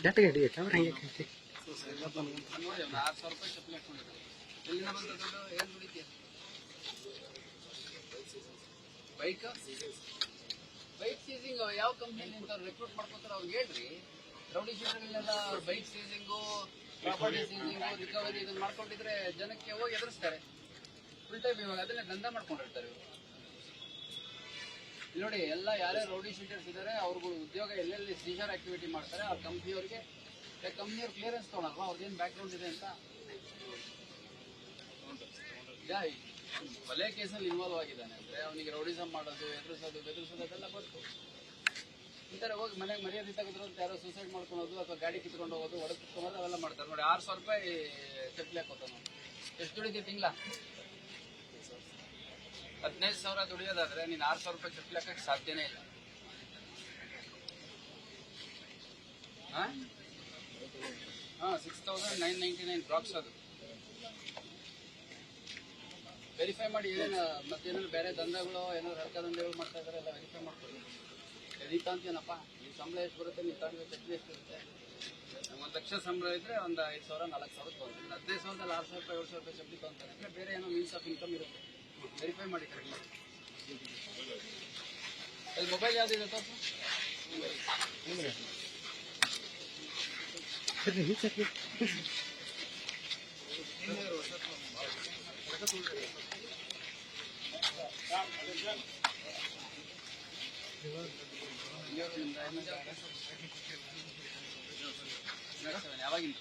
ಜೊತೆಗೆ ಕ್ಯಾಮ್ರಾ ಹಂಗೆ ನೋಡಿ ಅವ್ನು 6,000 ರೂಪಾಯಿ ಚಪ್ಪಲಿ ಹಾಕೊಂಡಿದ್ದಾನೆ. ಎಲ್ಲಿಂದ ಬಂತ ದುಡ್ಡು? ಏನ್ ದುಡಿತೀಯ? ಬೈಕ್ ಸೀಸಿಂಗ್ ಯಾವ ಕಂಪ್ನಿಯಿಂದ ರಿಕ್ರೂಟ್ ಮಾಡ್ಕೊತಾರ ಅವ್ರಿಗೆ ಹೇಳ್ರಿ. ರೌಡಿ ಶೀಟರ್ಗಳೆಲ್ಲ ಬೈಕ್ ಸೀಸಿಂಗು, ಪ್ರಾಪರ್ಟಿ ಸೀಸಿಂಗು, ರಿಕವರಿ ಇದನ್ನ ಮಾಡ್ಕೊಂಡಿದ್ರೆ ಜನಕ್ಕೆ ಹೋಗಿ ಎದುರಿಸ್ತಾರೆ. ಫುಲ್ ಟೈಮ್ ಇವಾಗ ಅದನ್ನೇ ದಂಧ ಮಾಡ್ಕೊಂಡಿರ್ತಾರೆ ಇವರು. ಇಲ್ಲಿ ನೋಡಿ, ಎಲ್ಲ ಯಾರ್ಯಾರು ರೌಡಿ ಶೀಟರ್ಸ್ ಇದ್ದಾರೆ ಅವ್ರುಗಳು ಉದ್ಯೋಗ ಎಲ್ಲೆಲ್ಲಿ ಸೀಜರ್ ಆಕ್ಟಿವಿಟಿ ಮಾಡ್ತಾರೆ ಆ ಕಂಪ್ನಿಯವ್ರಿಗೆ ಕಂಪ್ನಿಯವ್ರು ಕ್ಲಿಯರೆನ್ಸ್ ತೊಗೊಳಲ್ವಾ ಅವ್ರದ್ದೇನು ಬ್ಯಾಕ್ ಗ್ರೌಂಡ್ ಇದೆ ಅಂತ. ಭಲೆ ಕೇಸಲ್ಲಿ ಇನ್ವಾಲ್ವ್ ಆಗಿದ್ದಾನೆ ಅಂದ್ರೆ ಅವನಿಗೆ ರೌಡಿಸಮ್ ಮಾಡೋದು, ಎದುರಿಸೋದು, ಬೆದರಿಸೋದು ಅದೆಲ್ಲ ಗೊತ್ತು. ಇಂತಾರೆ ಹೋಗಿ ಮನೆಗೆ ಮರ್ಯಾದೆ ತೆಗೆದ್ರು ಅಂತ ಯಾರೋ ಸೂಸೈಡ್ ಮಾಡ್ಕೊಳೋದು ಅಥವಾ ಗಾಡಿ ಕಿತ್ಕೊಂಡು ಹೋಗೋದು, ಒಳಗೆ ಕುತ್ಕೊಂಡ್ರೆ ಅವೆಲ್ಲ ಮಾಡ್ತಾರೆ. ನೋಡಿ 6,000 ರೂಪಾಯಿ ಚಪ್ಪಲಿ ಹಾಕೋತಾನ. ಎಷ್ಟು ದುಡಿದಿ ತಿಂಗಳ? 15,000 ದುಡಿಯೋದಾದ್ರೆ ನೀನು 6,000 ರೂಪಾಯಿ ಚಪ್ಪಲಿ ಹಾಕಕ್ಕೆ ಸಾಧ್ಯನೇ ಇಲ್ಲ. 6,999 ಡ್ರಾಪ್ಸ್ ಅದು. ವೆರಿಫೈ ಮಾಡಿ ಏನೇನು ಮತ್ತೇನಾದ್ರು ಬೇರೆ ದಂಧೆಗಳು ಏನಾದ್ರು ಹರಕ ದಂಧೆಗಳು ಮಾಡ್ತಾ ಇದಾರೆ ಎಲ್ಲ ವೆರಿಫೈ ಮಾಡ್ಕೊಳ್ಳಿ. ಎದಿ ತಾಂತೀನಪ್ಪ, ನೀವು ಸಂಬಳ ಎಷ್ಟು ಬರುತ್ತೆ, ನೀವು ತಾಂಡಿದ ಚಪ್ಪಲಿ ಎಷ್ಟು ಇರುತ್ತೆ? 1 ಲಕ್ಷ ಸಂಬಳ ಇದ್ರೆ ಒಂದು 5,000 4,000 ತೊಗೊಂತೀನಿ. 15,000ದಲ್ಲಿ 6,000 ರೂಪಾಯಿ 7,000 ರೂಪಾಯಿ ಚಪ್ಪಲಿ ತೊಗೊಂತಾನೆ ಅಂದ್ರೆ ಬೇರೆ ಏನೋ ಮೀನ್ಸ್ ಆಫ್ ಇನ್ಕಮ್ ಇರುತ್ತೆ. ವೆರಿಫೈ ಮಾಡಿ ಕರೆಕ್ಟ್. ಅಲ್ಲಿ ಮೊಬೈಲ್ ಯಾವ್ದಿದೆ ತೋರ್ಸು. ಯಾವಾಗಿಂದ?